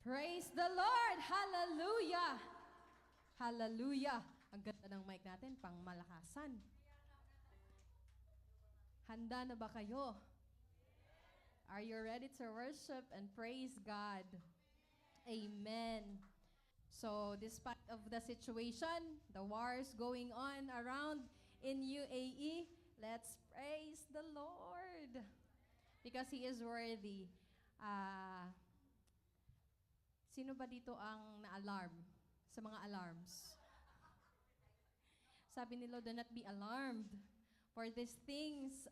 Praise the Lord! Hallelujah! Hallelujah! Ang ganda ng mic natin, pang malakasan. Handa na ba kayo? Are you ready to worship and praise God? Amen. So, despite of the situation, the wars going on around in UAE, let's praise the Lord because He is worthy. Sino ba dito ang na-alarm sa mga alarms? Sabi ni Lord, do not be alarmed, for these things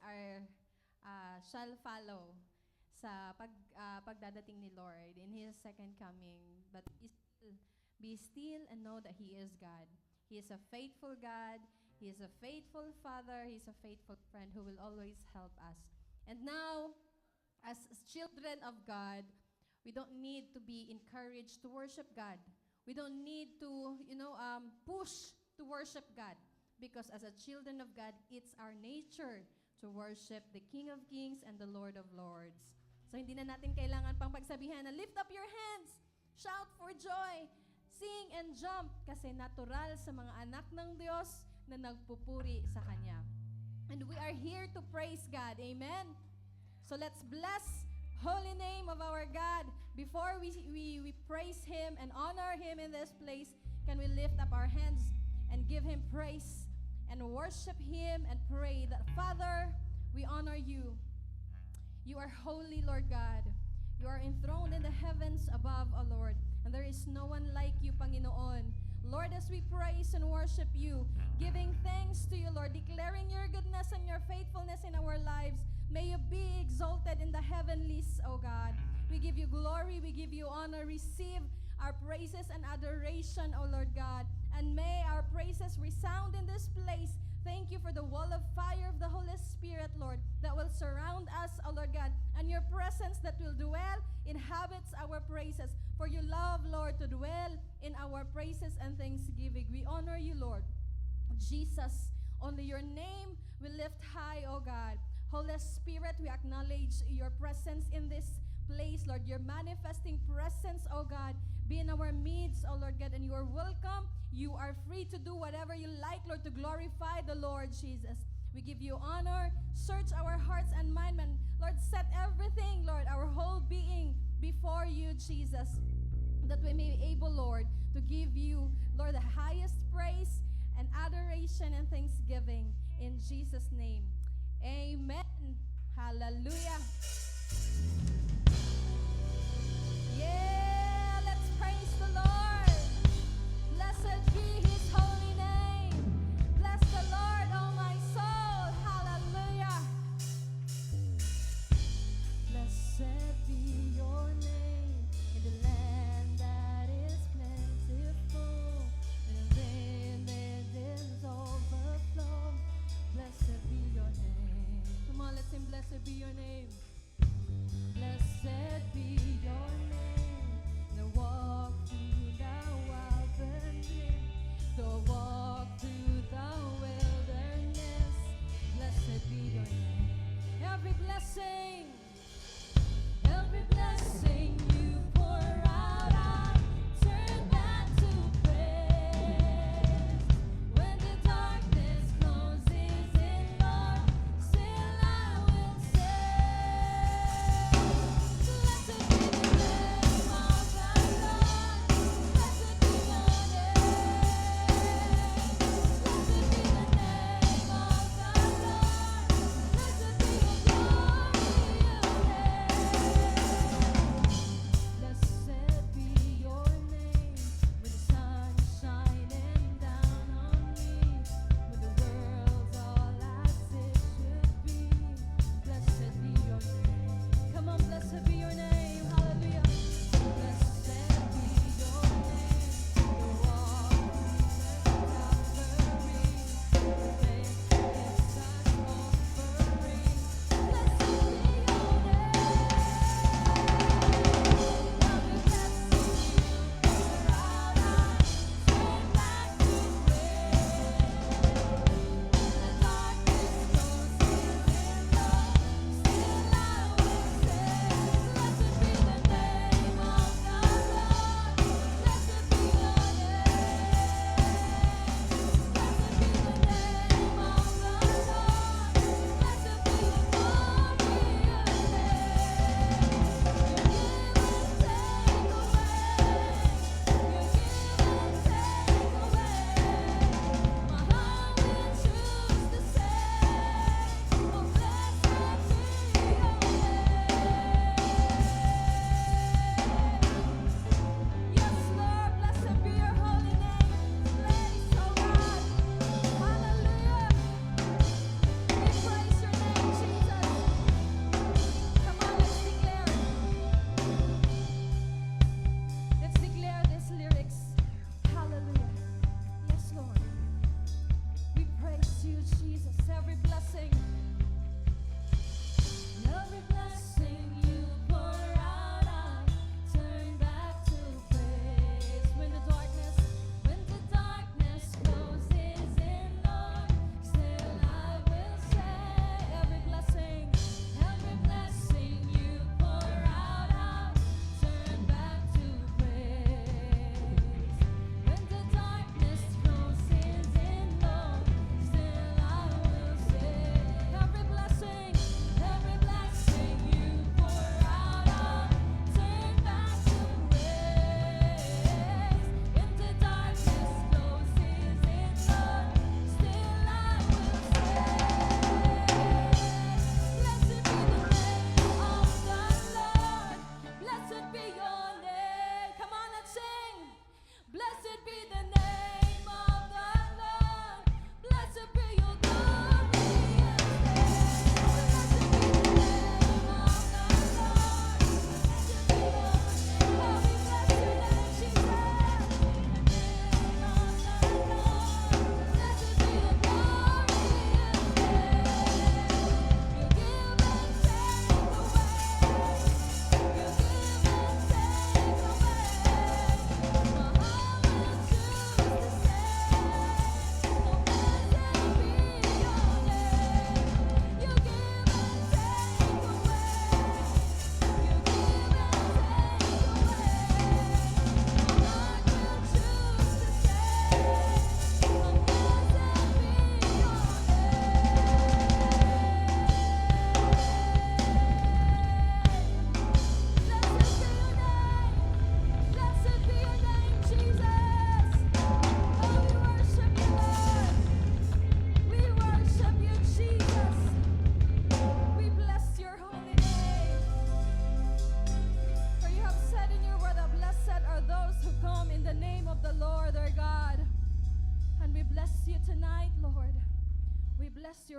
shall follow sa pagdadating ni Lord in His second coming. But be still and know that He is God. He is a faithful God. He is a faithful Father. He is a faithful friend who will always help us. And now, as children of God, we don't need to be encouraged to worship God. We don't need to, push to worship God. Because as a children of God, it's our nature to worship the King of Kings and the Lord of Lords. So hindi na natin kailangan pang pagsabihan na lift up your hands, shout for joy, sing and jump. Kasi natural sa mga anak ng Diyos na nagpupuri sa Kanya. And we are here to praise God. Amen? So let's bless holy name of our God. Before we praise Him and honor Him in this place, can we lift up our hands and give Him praise and worship Him and pray that, Father, we honor You. You are holy, Lord God. You are enthroned in the heavens above, O Lord, and there is no one like You, Panginoon. Lord, as we praise and worship You, giving thanks to You, Lord, declaring Your goodness and Your faithfulness in our lives, may You be exalted in the heavenlies, O God. We give You glory, we give You honor. Receive our praises and adoration, O Lord God. And may our praises resound in this place. Thank You for the wall of fire of the Holy Spirit, Lord, that will surround us, O Lord God, and Your presence that will dwell, inhabits our praises. For You love, Lord, to dwell in our praises and thanksgiving. We honor You, Lord. Jesus, only Your name we lift high, O God. Holy Spirit, we acknowledge Your presence in this place, Lord. Your manifesting presence, O God, be in our midst, O Lord God, and You are welcome. You are free to do whatever You like, Lord, to glorify the Lord Jesus. We give You honor. Search our hearts and mind, and Lord, set everything, Lord, our whole being before You, Jesus, that we may be able, Lord, to give You, Lord, the highest praise and adoration and thanksgiving in Jesus' name. Amen. Hallelujah. Yeah, let's praise the Lord. Blessed be His holy name. Bless the Lord, oh my soul. Hallelujah. Blessed be Your name in the land that is plentiful, and then there is overflow. Blessed be Your name. Come on, let's sing, blessed be Your name.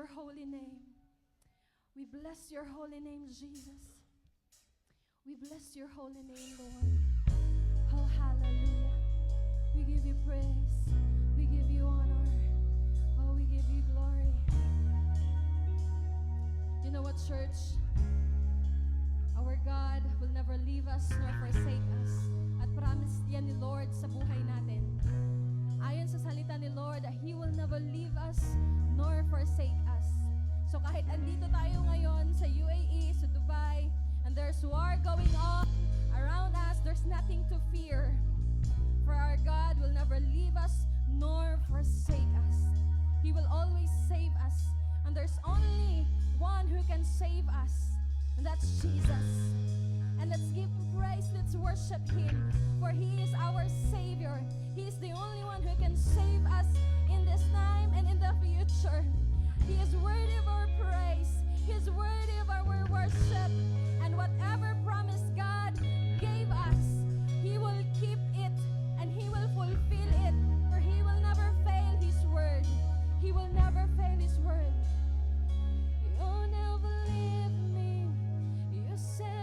your holy name. We bless your holy name, Jesus. We bless your holy name, Lord. Oh, hallelujah. We give you praise. We give you honor. Oh, we give you glory. You know what, church? Our God will never leave us nor forsake us. At promise yan ni Lord sa buhay natin. Ayon sa salita ni Lord, He will never leave us nor forsake us. So kahit andito tayo ngayon sa UAE, sa Dubai, and there's war going on around us, there's nothing to fear. For our God will never leave us nor forsake us. He will always save us. And there's only one who can save us, and that's Jesus. And let's give Him praise, let's worship Him, for He is our Savior. He is the only one who can save us in this time and in the future. He is worthy of our praise. He is worthy of our worship. And whatever promise God gave us, He will keep it and He will fulfill it. For He will never fail His word. He will never fail His word. You never leave me. You said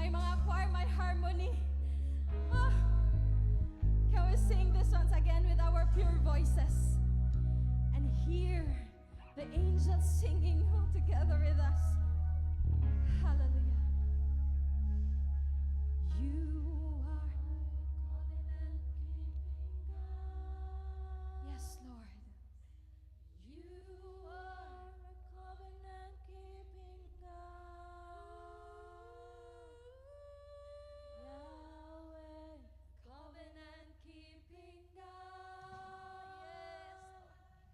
may mga choir, may harmony. Ah, can we sing this once again with our pure voices? And hear the angels singing all together with us. Hallelujah. You are covenant-keeping God. Yes, Lord. You are a covenant-keeping God. Yahweh, covenant-keeping God. Yes, Lord.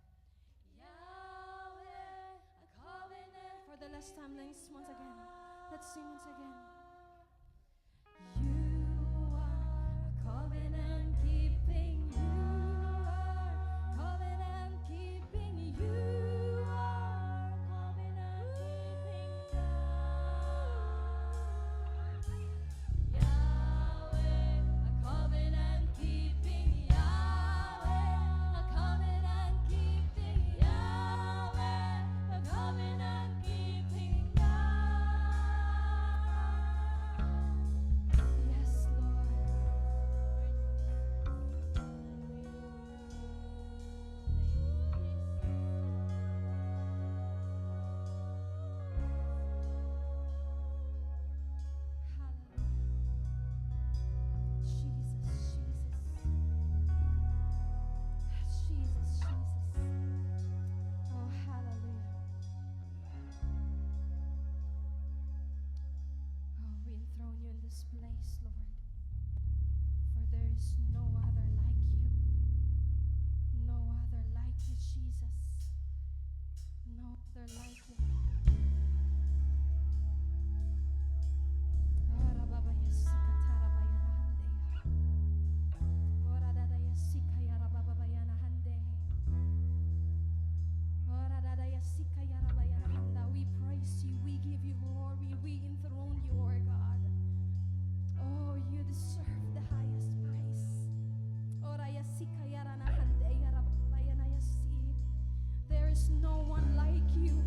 Yahweh, a covenant. For the last time, let's once again. Let's sing once again. You are a covenant keeping. You are covenant keeping. You are covenant keeping God. Yahweh, a covenant keeping. Yahweh, a covenant keeping. Yahweh, a covenant keeping God. Yes, Lord. Jesus, Jesus. Oh, hallelujah. Oh, we enthrone you in this place, Lord. For there is no other like you. No other like you, Jesus. No other like you. Ora baba yasika tara bayana hande. Ora dada yasika yara baba bayana hande. Ora dada yasika yara bayana handa. We praise you, we give you glory, we enthrone you, our God. Oh, you deserve the highest praise. Ora yasika yara na hande yara baba bayana yasi. There is no one like you.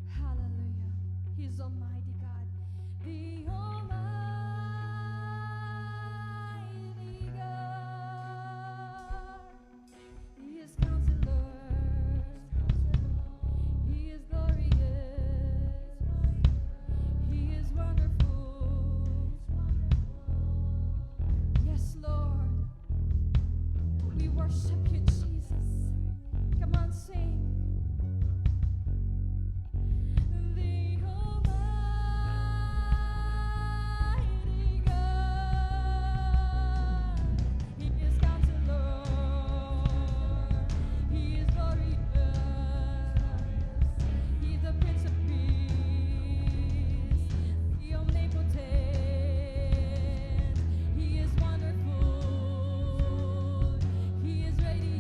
Hallelujah. He's Almighty God. The Almighty God. He is Counselor. He is glorious. He is wonderful. Yes, Lord. We worship you, Jesus. Come on, sing. The Almighty God. He is Counselor. He is glorious. He's the Prince of Peace. The Omnipotent. He is wonderful. He is radiant.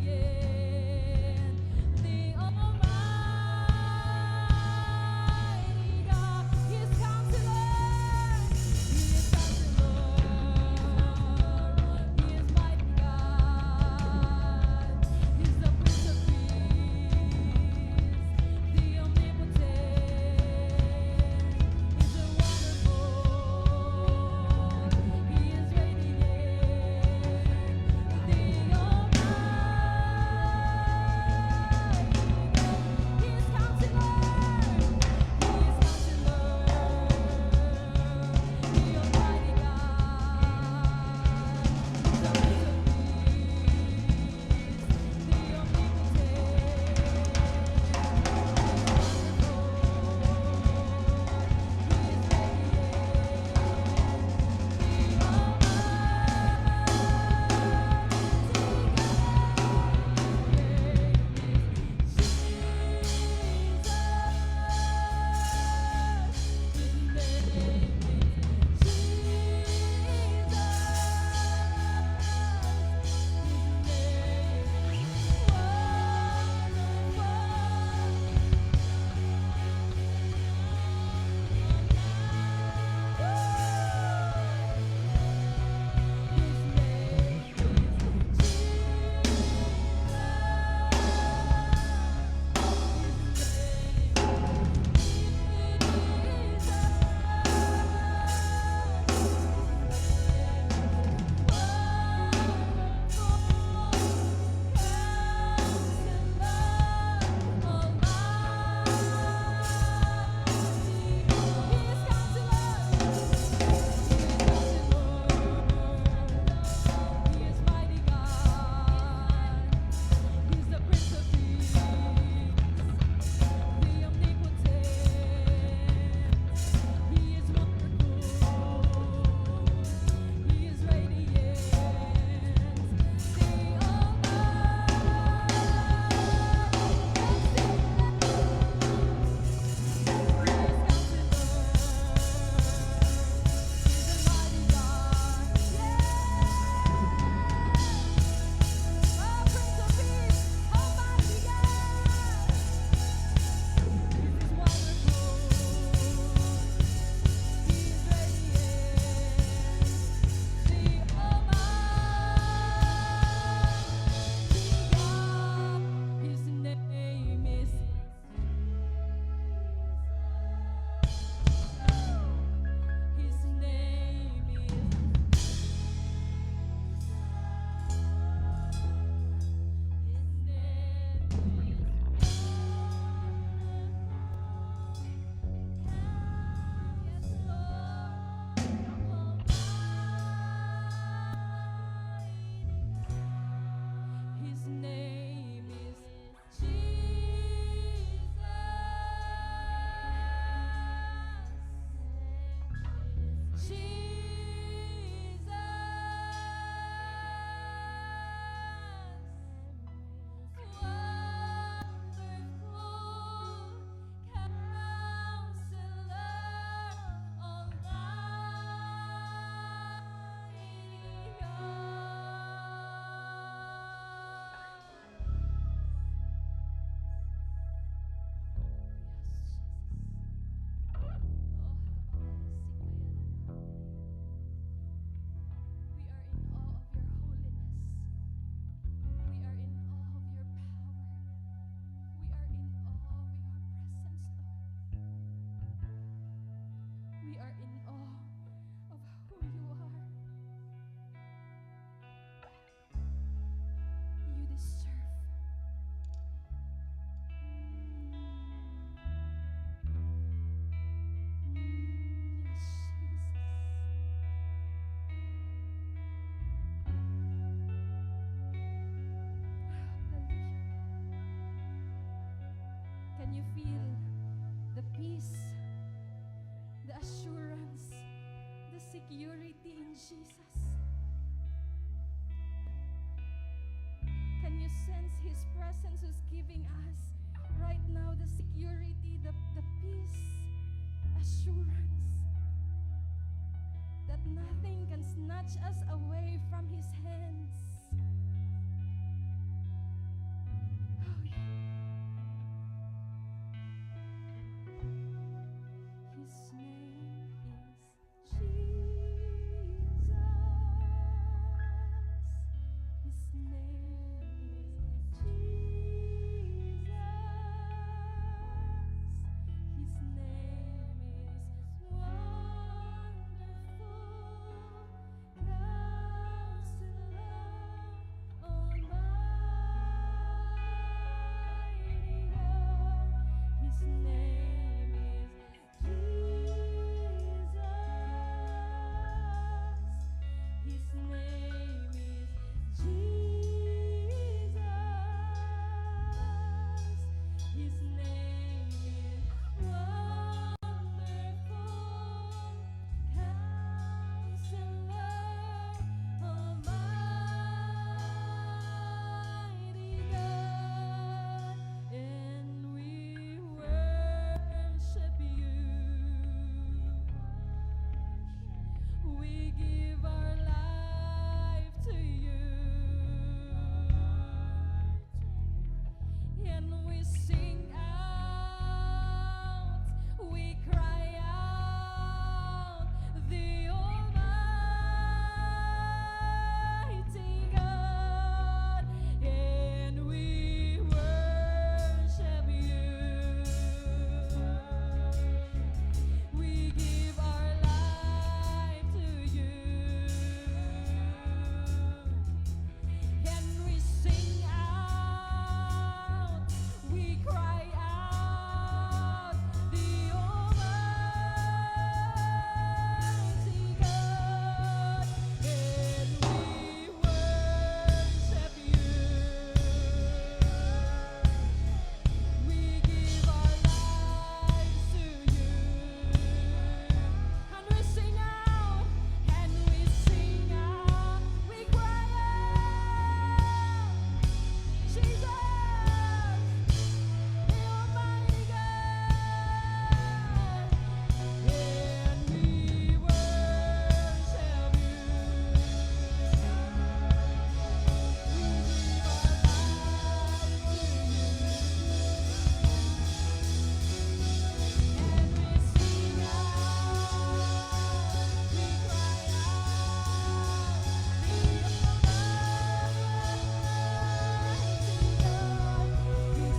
security in Jesus. Can you sense His presence who's giving us right now the security, the peace, assurance that nothing can snatch us away from His hands. Oh, yeah. His name is Jesus. His name is Jesus. His name is Wonderful Counselor, Almighty God. His name is Jesus. His name is Jesus. His name is Wonderful Counselor, Almighty God, and we worship You. We give our life to You, and we sing out, we cry out, the Almighty God, and we worship You. We give our life to You, and we sing out, we cry out, the Almighty God, and we worship You. We give our lives to You, and we sing out, we cry out, Jesus, the Almighty God, and we worship You. We give our lives to You, and we sing out, we cry out, the Almighty God. His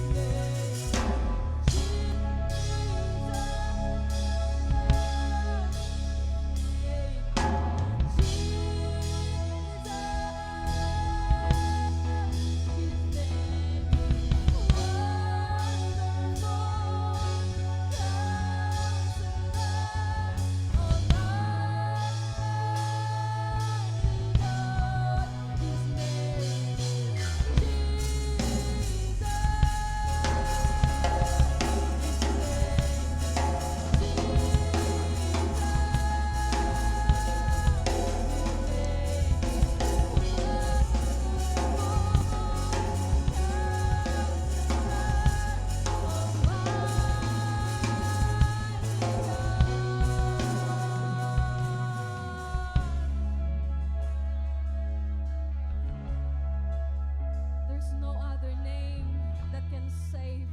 There's no other name that can save.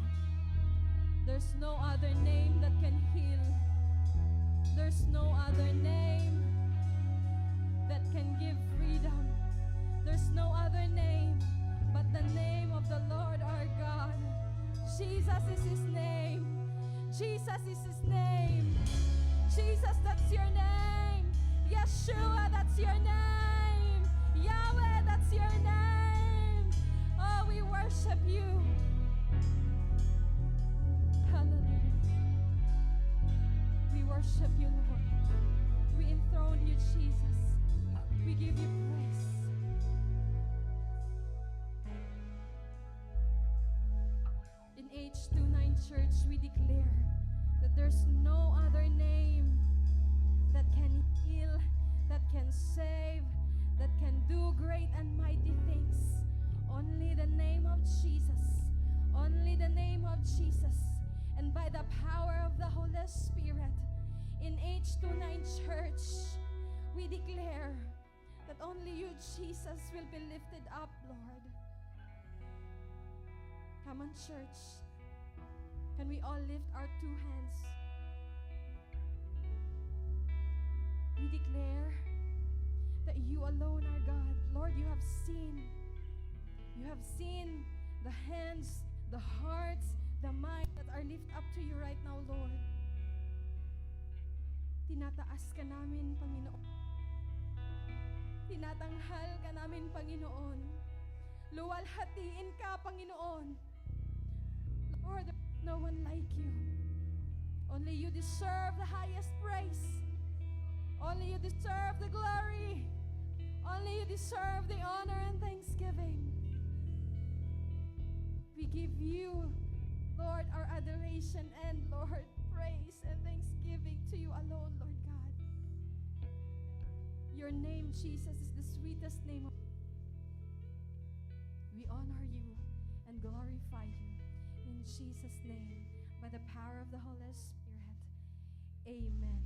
There's no other name that can heal. There's no other name that can give freedom. There's no other name but the name of the Lord our God. Jesus is His name. Jesus is His name. Jesus, that's Your name. Yeshua, that's Your name. Yahweh, that's Your name. Oh, we worship You. Hallelujah. We worship You, Lord. We enthrone You, Jesus. We give You praise. In H29 Church, we declare that there's no other name that can heal, that can save, that can do great and mighty things. Only the name of Jesus. Only the name of Jesus. And by the power of the Holy Spirit, in H29 Church, we declare that only you, Jesus, will be lifted up, Lord. Come on, church. Can we all lift our two hands? We declare that you alone are God. Lord, you have seen the hands, the hearts, the mind that are lifted up to you right now, Lord. Tinataas ka namin, Panginoon. Tinatanghal ka namin, Panginoon. Luwalhatiin ka, Panginoon. Lord, there's no one like you. Only you deserve the highest praise. Only you deserve the glory. Only you deserve the honor and thanksgiving. We give you, Lord, our adoration and, Lord, praise and thanksgiving to you alone, Lord God. Your name, Jesus, is the sweetest name. We honor you and glorify you in Jesus' name by the power of the Holy Spirit. Amen.